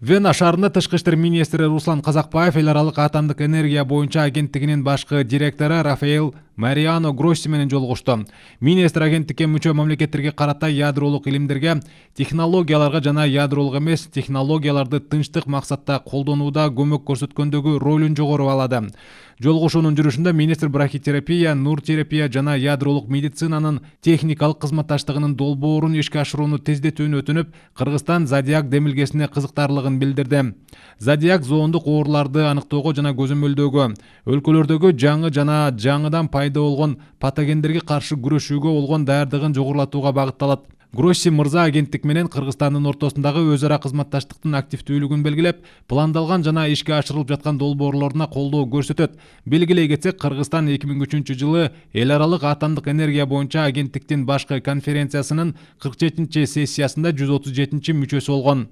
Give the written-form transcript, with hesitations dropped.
Вена шаарында тышкы иштер министри Руслан Казакбаев эл аралык атомдук энергия боюнча агенттигинин башкы директору Рафаэл Мариано Гросси менен жолугушту. Министр агенттикке мүчө мамлекеттерге карата ядролук илимдерге, технологияларга жана ядролук эмес технологияларды тынчтык максатта колдонууда көмөк көрсөткөндөгү ролун жогору баалады. Жолугушуунун жүрүшүндө министр брахитерапия, нур терапия жана ядролук медицинанын техникалык кызматташтыгынын долбоорун ишке ашырууну тездетүүнү өтүнүп, Кыргызстан зодиак демилгесине кызыктарлыгын билдирди. Зодиак зоондук ооруларды аныктоого жана көзөмөлдөөгө, өлкөлөрдөгү жаңы жана жаңыдан пайда болгон патогендерге каршы күрөшүүгө болгон даярдыгын жогорулатууга багытталат. Гросси мырза агенттик менен Кыргызстандын ортосундагы өз ара кызматташтыктын активдүүлүгүн белгилеп, пландалган жана ишке ашырылып жаткан долбоорлоруна колдоо көрсөтөт. Белгилей кетсек, Кыргызстан 2003 жылы эл аралык атомдук энергия боюнча агенттиктин башкы конференциясынын 47 сессиясында 137 мүчөсү болгон.